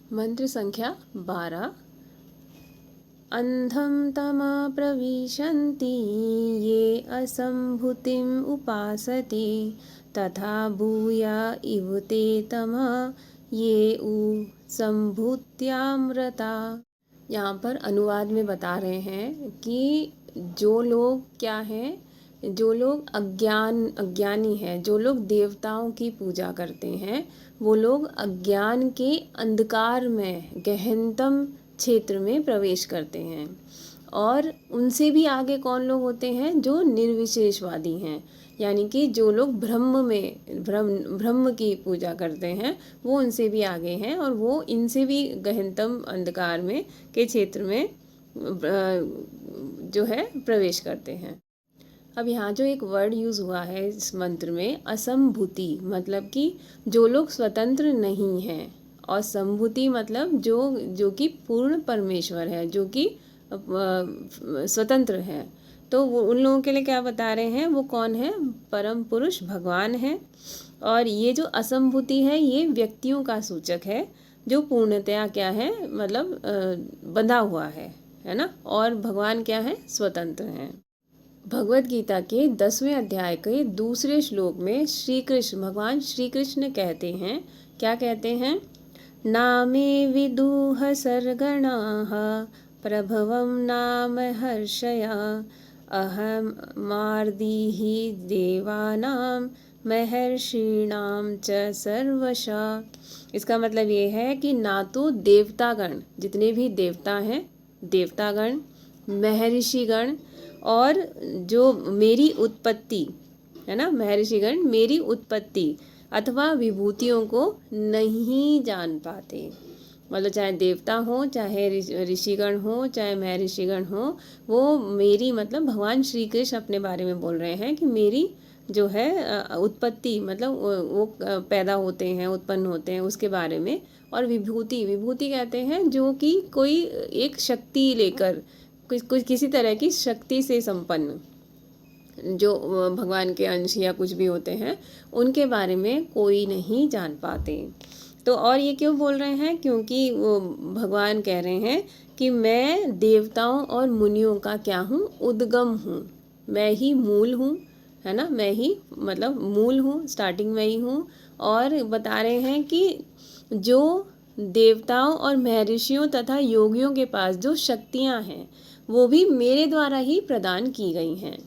मंत्र संख्या 12। अंधं तमा प्रविशन्ति ये असंभूतिम् उपासते तथा भूया इव ते तमा ये उ संभूत्यामृता। यहाँ पर अनुवाद में बता रहे हैं कि जो लोग क्या हैं, जो लोग अज्ञानी हैं, जो लोग देवताओं की पूजा करते हैं, वो लोग अज्ञान के अंधकार में गहनतम क्षेत्र में प्रवेश करते हैं। और उनसे भी आगे कौन लोग होते हैं? जो निर्विशेषवादी हैं, यानी कि जो लोग ब्रह्म की पूजा करते हैं, वो उनसे भी आगे हैं और वो इनसे भी गहनतम अंधकार में के क्षेत्र में जो है प्रवेश करते हैं। अब यहाँ जो एक वर्ड यूज़ हुआ है इस मंत्र में, असंभूति, मतलब कि जो लोग स्वतंत्र नहीं हैं, और संभूति मतलब जो कि पूर्ण परमेश्वर है, जो कि स्वतंत्र है। तो वो उन लोगों के लिए क्या बता रहे हैं? वो कौन है? परम पुरुष भगवान है। और ये जो असंभूति है, ये व्यक्तियों का सूचक है जो पूर्णतया क्या है, मतलब बंधा हुआ है ना। और भगवान क्या है? स्वतंत्र हैं। भगवत गीता के 10वें अध्याय के दूसरे श्लोक में भगवान श्री कृष्ण कहते हैं, क्या कहते हैं? नामे विदुह सर्गणाः प्रभवं नाम हर्षया अहम मार्दीहि देवानां महर्षीणां च सर्वशः। इसका मतलब ये है कि ना तो देवतागण, जितने भी देवता हैं, देवतागण, महर्षिगण, और जो मेरी उत्पत्ति है ना, महर्षिगण मेरी उत्पत्ति अथवा विभूतियों को नहीं जान पाते। मतलब चाहे देवता हो, चाहे ऋषिगण हो, चाहे महर्षिगण हो, वो मेरी, मतलब भगवान श्री कृष्ण अपने बारे में बोल रहे हैं कि मेरी जो है उत्पत्ति, मतलब वो पैदा होते हैं, उत्पन्न होते हैं, उसके बारे में। और विभूति कहते हैं जो कि कोई एक शक्ति लेकर, कुछ किसी तरह की शक्ति से संपन्न, जो भगवान के अंश या कुछ भी होते हैं, उनके बारे में कोई नहीं जान पाते। तो और ये क्यों बोल रहे हैं? क्योंकि वो भगवान कह रहे हैं कि मैं देवताओं और मुनियों का क्या हूँ? उद्गम हूँ, मैं ही मूल हूँ, है ना। मैं ही मतलब मूल हूँ, स्टार्टिंग में ही हूँ। और बता रहे हैं कि जो देवताओं और महर्षियों तथा योगियों के पास जो शक्तियाँ हैं, वो भी मेरे द्वारा ही प्रदान की गई हैं।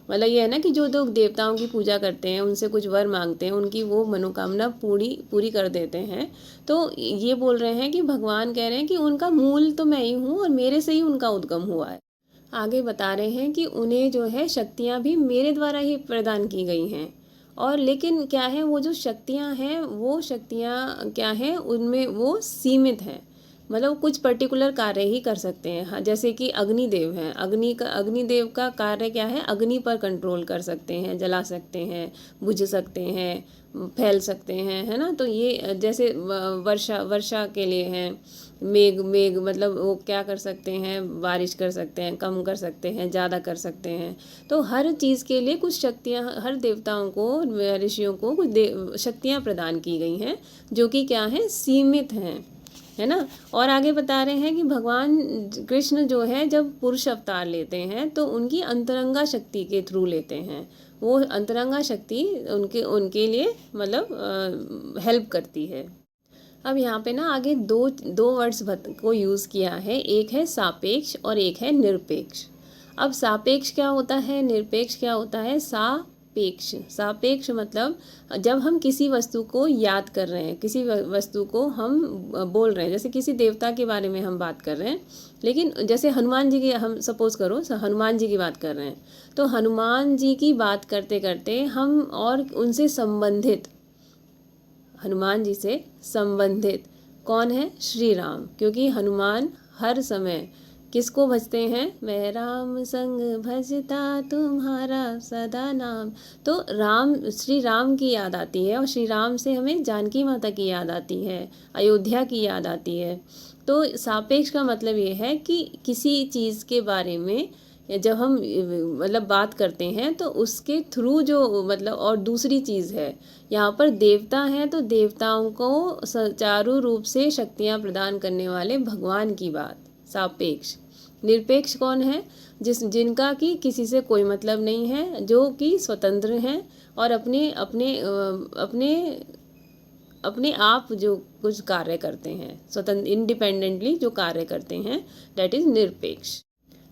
मतलब ये है ना कि जो लोग देवताओं की पूजा करते हैं, उनसे कुछ वर मांगते हैं, उनकी वो मनोकामना पूरी कर देते हैं। तो ये बोल रहे हैं कि भगवान कह रहे हैं कि उनका मूल तो मैं ही हूँ और मेरे से ही उनका उद्गम हुआ है। आगे बता रहे हैं कि उन्हें जो है शक्तियाँ भी मेरे द्वारा ही प्रदान की गई हैं। और लेकिन क्या है, वो जो शक्तियाँ हैं, वो शक्तियाँ क्या हैं, उनमें वो सीमित हैं। मतलब कुछ पर्टिकुलर कार्य ही कर सकते हैं। हाँ, जैसे कि अग्निदेव हैं, अग्निदेव का कार्य क्या है? अग्नि पर कंट्रोल कर सकते हैं, जला सकते हैं, बुझ सकते हैं, फैल सकते हैं, है ना। तो ये जैसे वर्षा के लिए हैं, मेघ मतलब वो क्या कर सकते हैं? बारिश कर सकते हैं, कम कर सकते हैं, ज़्यादा कर सकते हैं। तो हर चीज़ के लिए कुछ शक्तियाँ, हर देवताओं को, ऋषियों को कुछ शक्तियाँ प्रदान की गई हैं, जो कि क्या हैं? सीमित हैं, है ना। और आगे बता रहे हैं कि भगवान कृष्ण जो है जब पुरुष अवतार लेते हैं, तो उनकी अंतरंगा शक्ति के थ्रू लेते हैं। वो अंतरंगा शक्ति उनके लिए मतलब हेल्प करती है। अब यहाँ पे ना आगे दो वर्ड्स को यूज़ किया है, एक है सापेक्ष और एक है निरपेक्ष। अब सापेक्ष क्या होता है, निरपेक्ष क्या होता है? सापेक्ष मतलब जब हम किसी वस्तु को याद कर रहे हैं, किसी वस्तु को हम बोल रहे हैं, जैसे किसी देवता के बारे में हम बात कर रहे हैं, लेकिन जैसे हनुमान जी की, हम सपोज़ करो हनुमान जी की बात कर रहे हैं, तो हनुमान जी की बात करते करते हम और उनसे संबंधित, हनुमान जी से संबंधित कौन है? श्री राम। क्योंकि हनुमान हर समय किसको भजते हैं? मैं राम संग भजता तुम्हारा सदा नाम। तो श्री राम की याद आती है, और श्री राम से हमें जानकी माता की याद आती है, अयोध्या की याद आती है। तो सापेक्ष का मतलब ये है कि किसी चीज़ के बारे में या जब हम मतलब बात करते हैं तो उसके थ्रू जो मतलब, और दूसरी चीज़ है यहाँ पर देवता हैं तो देवताओं को सुचारू रूप से शक्तियाँ प्रदान करने वाले भगवान की बात। सापेक्ष। निरपेक्ष कौन है? जिनका कि किसी से कोई मतलब नहीं है, जो कि स्वतंत्र हैं और अपने अपने अपने अपने आप जो कुछ कार्य करते हैं, स्वतंत्र इंडिपेंडेंटली जो कार्य करते हैं, दैट इज़ निरपेक्ष।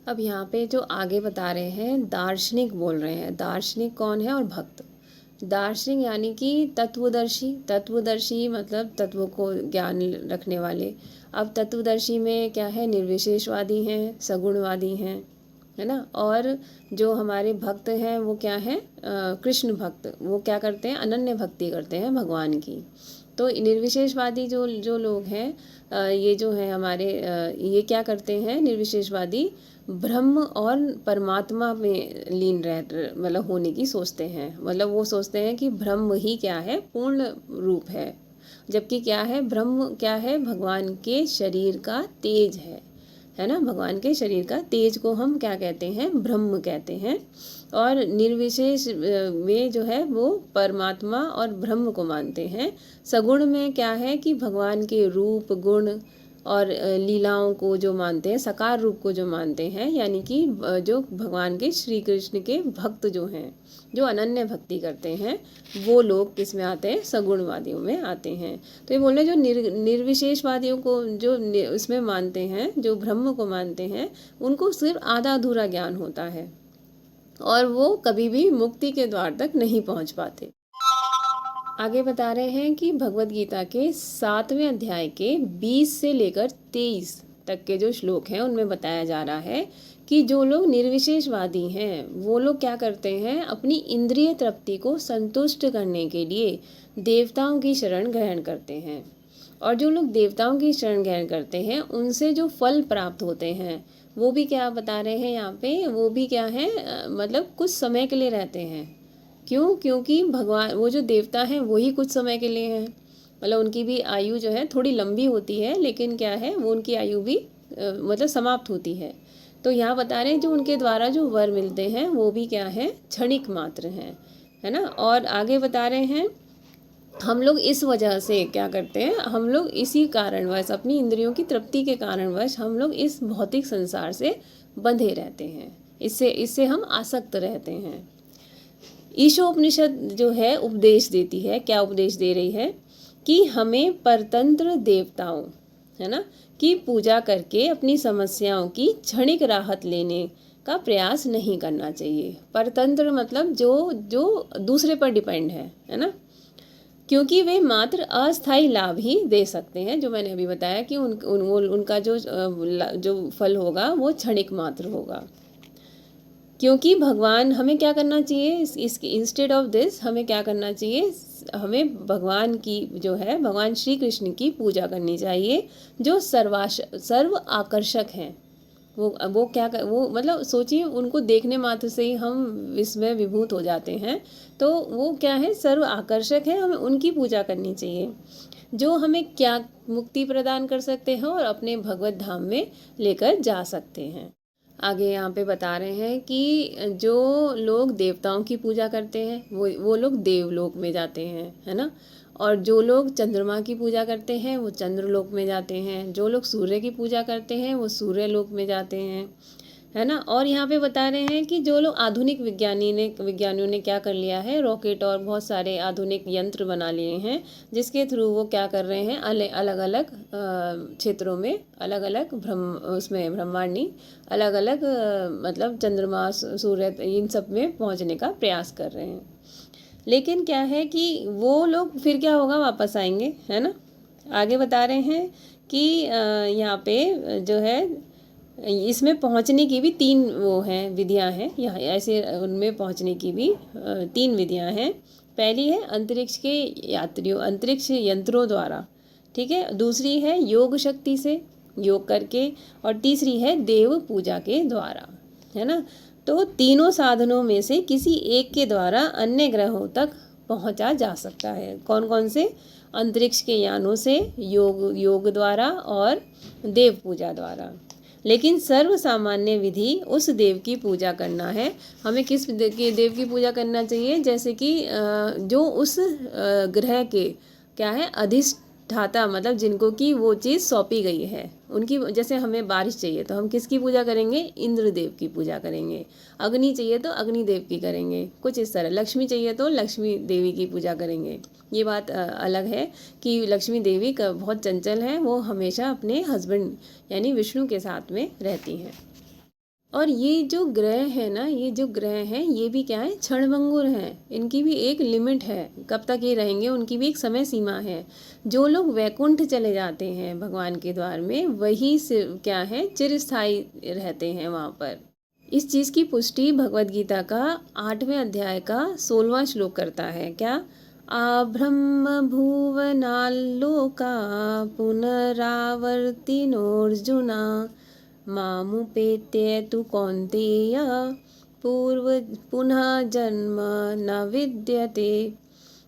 अब यहाँ पे जो आगे बता रहे हैं, दार्शनिक बोल रहे हैं। दार्शनिक कौन है और भक्त। दार्शनिक यानी कि तत्वदर्शी। तत्वदर्शी मतलब तत्वों को ज्ञान रखने वाले। अब तत्वदर्शी में क्या है, निर्विशेषवादी हैं, सगुणवादी हैं, है ना। और जो हमारे भक्त हैं वो क्या है, कृष्ण भक्त। वो क्या करते हैं, अनन्य भक्ति करते हैं भगवान की। तो निर्विशेषवादी जो जो लोग हैं, ये जो है हमारे, ये क्या करते हैं, निर्विशेषवादी ब्रह्म और परमात्मा में लीन रह मतलब होने की सोचते हैं। मतलब वो सोचते हैं कि ब्रह्म ही क्या है, पूर्ण रूप है, जबकि क्या है, ब्रह्म क्या है, भगवान के शरीर का तेज है ना। भगवान के शरीर का तेज को हम क्या कहते हैं, ब्रह्म कहते हैं। और निर्विशेष में जो है वो परमात्मा और ब्रह्म को मानते हैं। सगुण में क्या है कि भगवान के रूप, गुण और लीलाओं को जो मानते हैं, साकार रूप को जो मानते हैं, यानी कि जो भगवान के श्री कृष्ण के भक्त जो हैं, जो अनन्य भक्ति करते हैं, वो लोग किस में आते हैं, सगुणवादियों में आते हैं। तो ये बोल रहे जो निर्विशेषवादियों को जो उसमें मानते हैं, जो ब्रह्म को मानते हैं, उनको सिर्फ आधा अधूरा ज्ञान होता है और वो कभी भी मुक्ति के द्वार तक नहीं पहुंच पाते। आगे बता रहे हैं कि भगवत गीता के 7वें अध्याय के 20 से लेकर 23 तक के जो श्लोक हैं उनमें बताया जा रहा है कि जो लोग निर्विशेषवादी हैं वो लोग क्या करते हैं, अपनी इंद्रिय तृप्ति को संतुष्ट करने के लिए देवताओं की शरण ग्रहण करते हैं। और जो लोग देवताओं की शरण ग्रहण करते हैं उनसे जो फल प्राप्त होते हैं वो भी क्या बता रहे हैं यहाँ पे, वो भी क्या है, मतलब कुछ समय के लिए रहते हैं। क्यों? क्योंकि भगवान, वो जो देवता हैं वही कुछ समय के लिए हैं, मतलब उनकी भी आयु जो है थोड़ी लंबी होती है, लेकिन क्या है, वो उनकी आयु भी मतलब समाप्त होती है। तो यहाँ बता रहे हैं जो उनके द्वारा जो वर मिलते हैं वो भी क्या है, क्षणिक मात्र हैं, है ना। और आगे बता रहे हैं हम लोग इस वजह से क्या करते हैं, हम लोग इसी कारणवश, अपनी इंद्रियों की तृप्ति के कारणवश हम लोग इस भौतिक संसार से बंधे रहते हैं, इससे हम आसक्त रहते हैं। ईशोपनिषद जो है उपदेश देती है, क्या उपदेश दे रही है कि हमें परतंत्र देवताओं, है ना, की पूजा करके अपनी समस्याओं की क्षणिक राहत लेने का प्रयास नहीं करना चाहिए। परतंत्र मतलब जो जो दूसरे पर डिपेंड है ना, क्योंकि वे मात्र अस्थायी लाभ ही दे सकते हैं। जो मैंने अभी बताया कि उनका जो फल होगा वो क्षणिक मात्र होगा। क्योंकि भगवान, हमें क्या करना चाहिए, इसके इंस्टेड ऑफ दिस हमें क्या करना चाहिए, हमें भगवान की जो है, भगवान श्री कृष्ण की पूजा करनी चाहिए, जो सर्व आकर्षक हैं। वो क्या कर, वो मतलब सोचिए, उनको देखने मात्र से ही हम विस्मय विभूत हो जाते हैं। तो वो क्या है, सर्व आकर्षक है, हमें उनकी पूजा करनी चाहिए, जो हमें क्या मुक्ति प्रदान कर सकते हैं और अपने भगवत धाम में लेकर जा सकते हैं। आगे यहाँ पे बता रहे हैं कि जो लोग देवताओं की पूजा करते हैं वो लोग देवलोक में जाते हैं, है ना। और जो लोग चंद्रमा की पूजा करते हैं वो चंद्रलोक में जाते हैं, जो लोग सूर्य की पूजा करते हैं वो सूर्यलोक में जाते हैं, है ना। और यहाँ पे बता रहे हैं कि जो लोग आधुनिक विज्ञानियों ने क्या कर लिया है, रॉकेट और बहुत सारे आधुनिक यंत्र बना लिए हैं, जिसके थ्रू वो क्या कर रहे हैं, अलग अलग क्षेत्रों में, अलग अलग उसमें ब्रह्मांडी अलग अलग मतलब चंद्रमा, सूर्य, इन सब में पहुँचने का प्रयास कर रहे हैं। लेकिन क्या है कि वो लोग फिर क्या होगा, वापस आएंगे, है ना। आगे बता रहे हैं कि यहाँ पे जो है, इसमें पहुंचने की भी 3 वो हैं, विधियां हैं, यहाँ ऐसे उनमें पहुंचने की भी 3 विधियां हैं। पहली है अंतरिक्ष के यात्रियों, अंतरिक्ष यंत्रों द्वारा, ठीक है। दूसरी है योग शक्ति से, योग करके, और तीसरी है देव पूजा के द्वारा, है ना। तो तीनों साधनों में से किसी एक के द्वारा अन्य ग्रहों तक पहुंचा जा सकता है। कौन कौन से? अंतरिक्ष के यानों से, योग द्वारा और देव पूजा द्वारा। लेकिन सर्व सामान्य विधि उस देव की पूजा करना है। हमें किस देव की पूजा करना चाहिए? जैसे कि जो उस ग्रह के क्या है अधिष्ठाता, मतलब जिनको कि वो चीज़ सौंपी गई है उनकी। जैसे हमें बारिश चाहिए तो हम किसकी पूजा करेंगे? इंद्र देव की पूजा करेंगे। अग्नि चाहिए तो अग्नि देव की करेंगे, कुछ इस तरह। लक्ष्मी चाहिए तो लक्ष्मी देवी की पूजा करेंगे। ये बात अलग है कि लक्ष्मी देवी का बहुत चंचल है, वो हमेशा अपने हस्बैंड यानी विष्णु के साथ में रहती हैं। और ये जो ग्रह है ना, ये जो ग्रह हैं ये भी क्या है? क्षणभंगुर हैं। इनकी भी एक लिमिट है, कब तक ये रहेंगे उनकी भी एक समय सीमा है। जो लोग वैकुंठ चले जाते हैं भगवान के द्वार में, वही से क्या है चिरस्थायी रहते हैं वहाँ पर। इस चीज़ की पुष्टि भगवद गीता का 8वें अध्याय का 16वां श्लोक करता है। क्या? आब्रह्म भुवनाल्लोका पुनरावर्तिनोऽर्जुना मामुपेत्य तु कौन्तेय पूर्व पुनः जन्म न विद्यते।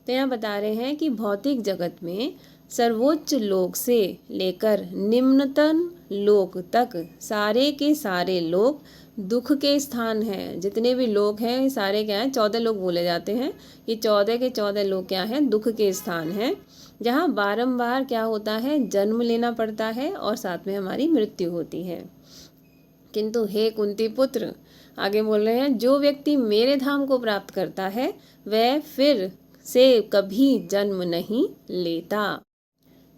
तो यहाँ बता रहे हैं कि भौतिक जगत में सर्वोच्च लोक से लेकर निम्नतम लोक तक सारे के सारे लोक दुख के स्थान हैं। जितने भी लोक हैं सारे क्या हैं? 14 लोक बोले जाते हैं। ये 14 के 14 लोक क्या हैं? दुख के स्थान हैं, जहाँ बारंबार क्या होता है? जन्म लेना पड़ता है और साथ में हमारी मृत्यु होती है। किंतु हे कुंती पुत्र, आगे बोल रहे हैं, जो व्यक्ति मेरे धाम को प्राप्त करता है वह फिर से कभी जन्म नहीं लेता।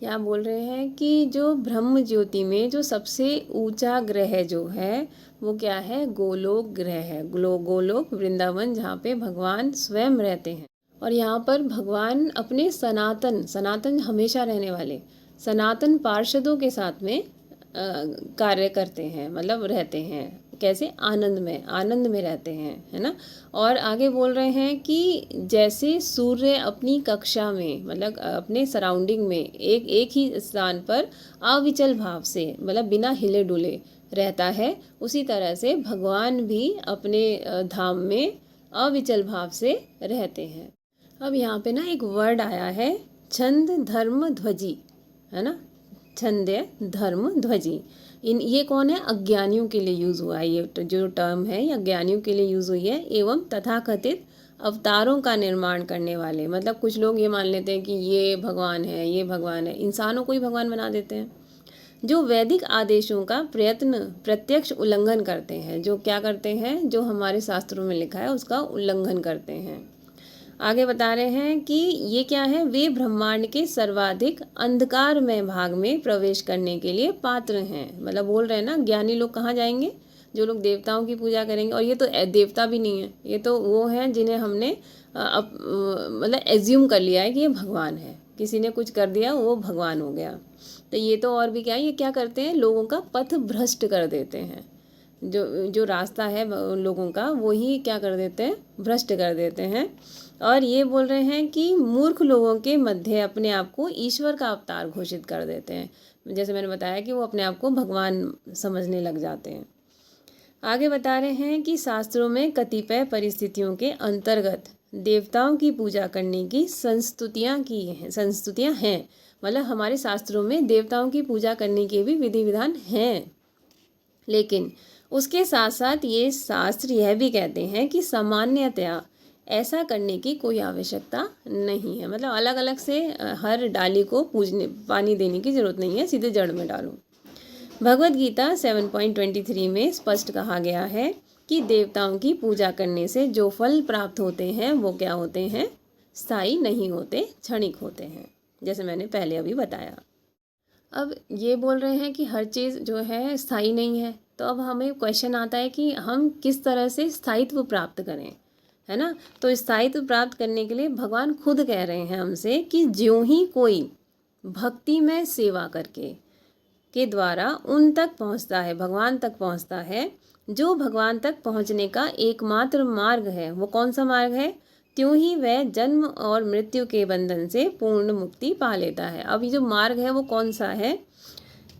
यहाँ बोल रहे हैं कि जो ब्रह्म ज्योति में जो सबसे ऊंचा ग्रह जो है वो क्या है? गोलोक ग्रह है। गोलोक वृंदावन, जहाँ पे भगवान स्वयं रहते हैं। और यहाँ पर भगवान अपने सनातन हमेशा रहने वाले सनातन पार्षदों के साथ में कार्य करते हैं, मतलब रहते हैं। कैसे? आनंद में रहते हैं, है ना। और आगे बोल रहे हैं कि जैसे सूर्य अपनी कक्षा में, मतलब अपने सराउंडिंग में एक ही स्थान पर अविचल भाव से, मतलब बिना हिले डुले रहता है, उसी तरह से भगवान भी अपने धाम में अविचल भाव से रहते हैं। अब यहाँ पे ना एक वर्ड आया है, छंद धर्म ध्वजी, है ना। छंदे धर्म ध्वजी, ये कौन है? अज्ञानियों के लिए यूज़ हुआ है। ये जो टर्म है ये अज्ञानियों के लिए यूज़ हुई है। एवं तथाकथित अवतारों का निर्माण करने वाले, मतलब कुछ लोग ये मान लेते हैं कि ये भगवान है, ये भगवान है, इंसानों को ही भगवान बना देते हैं। जो वैदिक आदेशों का प्रत्यक्ष उल्लंघन करते हैं, जो क्या करते हैं? जो हमारे शास्त्रों में लिखा है उसका उल्लंघन करते हैं। आगे बता रहे हैं कि ये क्या है? वे ब्रह्मांड के सर्वाधिक अंधकारमय भाग में प्रवेश करने के लिए पात्र हैं। मतलब बोल रहे हैं ना, ज्ञानी लोग कहाँ जाएंगे? जो लोग देवताओं की पूजा करेंगे। और ये तो देवता भी नहीं है, ये तो वो हैं जिन्हें हमने मतलब एज्यूम कर लिया है कि ये भगवान है। किसी ने कुछ कर दिया वो भगवान हो गया। तो ये तो और भी क्या है, ये क्या करते हैं? लोगों का पथ भ्रष्ट कर देते हैं। जो रास्ता है लोगों का वही क्या कर देते हैं? भ्रष्ट कर देते हैं। और ये बोल रहे हैं कि मूर्ख लोगों के मध्य अपने आप को ईश्वर का अवतार घोषित कर देते हैं। जैसे मैंने बताया कि वो अपने आप को भगवान समझने लग जाते हैं। आगे बता रहे हैं कि शास्त्रों में कतिपय परिस्थितियों के अंतर्गत देवताओं की पूजा करने की संस्तुतियाँ हैं। मतलब हमारे शास्त्रों में देवताओं की पूजा करने के भी विधि विधान हैं। लेकिन उसके साथ साथ ये शास्त्र यह भी कहते हैं कि सामान्यतया ऐसा करने की कोई आवश्यकता नहीं है। मतलब अलग अलग से हर डाली को पानी देने की जरूरत नहीं है, सीधे जड़ में डालो। भगवद गीता 7.23 में स्पष्ट कहा गया है कि देवताओं की पूजा करने से जो फल प्राप्त होते हैं वो क्या होते हैं? स्थायी नहीं होते, क्षणिक होते हैं, जैसे मैंने पहले अभी बताया। अब ये बोल रहे हैं कि हर चीज़ जो है स्थायी नहीं है, तो अब हमें क्वेश्चन आता है कि हम किस तरह से स्थायित्व प्राप्त करें, है ना। तो स्थायित्व प्राप्त करने के लिए भगवान खुद कह रहे हैं हमसे कि ज्यों ही कोई भक्ति में सेवा करके के द्वारा उन तक पहुंचता है, भगवान तक पहुंचता है, जो भगवान तक पहुंचने का एकमात्र मार्ग है, वो कौन सा मार्ग है? त्यों ही वह जन्म और मृत्यु के बंधन से पूर्ण मुक्ति पा लेता है। अब ये जो मार्ग है वो कौन सा है?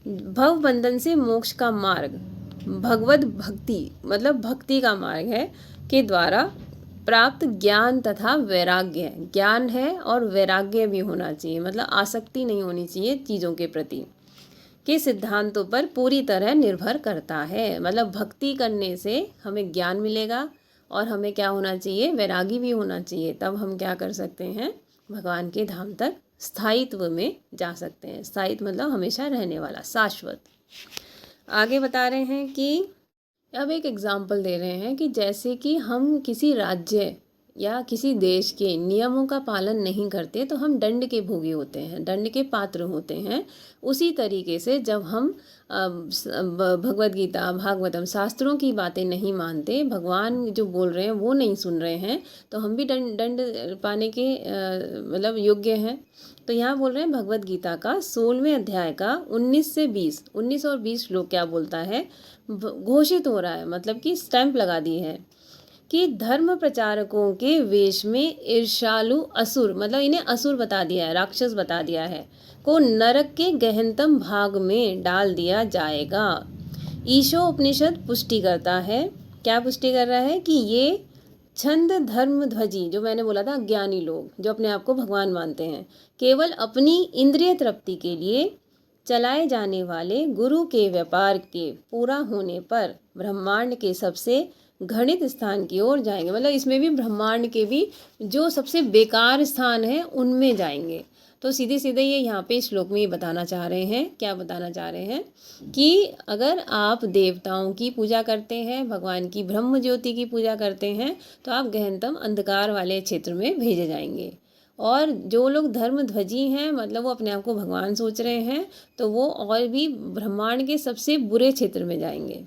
भव बंधन से मोक्ष का मार्ग, भगवत भक्ति मतलब भक्ति का मार्ग है, के द्वारा प्राप्त ज्ञान तथा वैराग्य। ज्ञान है और वैराग्य भी होना चाहिए, मतलब आसक्ति नहीं होनी चाहिए चीज़ों के प्रति, के सिद्धांतों पर पूरी तरह निर्भर करता है। मतलब भक्ति करने से हमें ज्ञान मिलेगा और हमें क्या होना चाहिए, वैरागी भी होना चाहिए। तब हम क्या कर सकते हैं, भगवान के धाम तक स्थायित्व में जा सकते हैं। स्थायित्व मतलब हमेशा रहने वाला, शाश्वत। आगे बता रहे हैं कि अब एक एग्जाम्पल दे रहे हैं कि जैसे कि हम किसी राज्य या किसी देश के नियमों का पालन नहीं करते तो हम दंड के भोगी होते हैं, दंड के पात्र होते हैं। उसी तरीके से जब हम भगवद गीता, भागवतम, शास्त्रों की बातें नहीं मानते, भगवान जो बोल रहे हैं वो नहीं सुन रहे हैं, तो हम भी दंड पाने के मतलब योग्य हैं। तो यहाँ बोल रहे हैं भगवद गीता का 16वें अध्याय का 19 और 20 श्लोक क्या बोलता है, घोषित हो रहा है, मतलब कि स्टैंप लगा दी है कि धर्म प्रचारकों के वेश में ईर्ष्यालु असुर, मतलब इन्हें असुर बता दिया है, राक्षस बता दिया है, को नरक के गहनतम भाग में डाल दिया जाएगा। ईशो उपनिषद पुष्टि करता है, क्या पुष्टि कर रहा है कि ये छंद धर्म ध्वजी, जो मैंने बोला था, ज्ञानी लोग जो अपने आप को भगवान मानते हैं, केवल अपनी इंद्रिय तृप्ति के लिए चलाए जाने वाले गुरु के व्यापार के पूरा होने पर ब्रह्मांड के सबसे घृणित स्थान की ओर जाएंगे। मतलब इसमें भी ब्रह्मांड के भी जो सबसे बेकार स्थान है उनमें जाएंगे। तो सीधे सीधे ये यहाँ पे श्लोक में ये बताना चाह रहे हैं, क्या बताना चाह रहे हैं कि अगर आप देवताओं की पूजा करते हैं, भगवान की ब्रह्म ज्योति की पूजा करते हैं, तो आप गहनतम अंधकार वाले क्षेत्र में भेजे जाएंगे। और जो लोग धर्म ध्वजी हैं, मतलब वो अपने आप को भगवान सोच रहे हैं, तो वो और भी ब्रह्मांड के सबसे बुरे क्षेत्र में जाएंगे।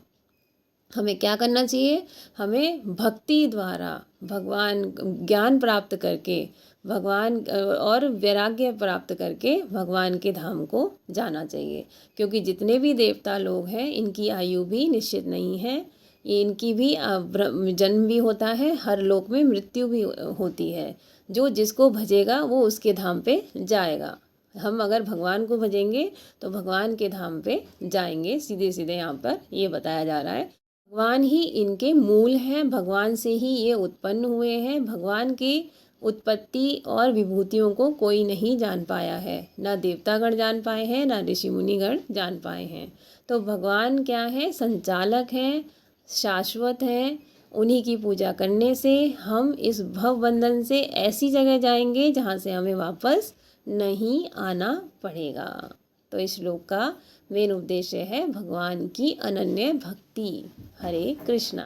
हमें क्या करना चाहिए, हमें भक्ति द्वारा भगवान, ज्ञान प्राप्त करके भगवान और वैराग्य प्राप्त करके भगवान के धाम को जाना चाहिए। क्योंकि जितने भी देवता लोग हैं इनकी आयु भी निश्चित नहीं है, ये इनकी भी जन्म भी होता है, हर लोक में मृत्यु भी होती है। जो जिसको भजेगा वो उसके धाम पे जाएगा। हम अगर भगवान को भजेंगे तो भगवान के धाम पे जाएंगे। सीधे सीधे यहाँ पर ये बताया जा रहा है, भगवान ही इनके मूल हैं, भगवान से ही ये उत्पन्न हुए हैं। भगवान की उत्पत्ति और विभूतियों को कोई नहीं जान पाया है, ना देवतागण जान पाए हैं, ना ऋषि मुनिगण जान पाए हैं। तो भगवान क्या है, संचालक हैं, शाश्वत हैं। उन्हीं की पूजा करने से हम इस भव बंधन से ऐसी जगह जाएंगे जहाँ से हमें वापस नहीं आना पड़ेगा। तो इस श्लोक का मेन उद्देश्य है भगवान की अनन्य भक्ति। हरे कृष्णा।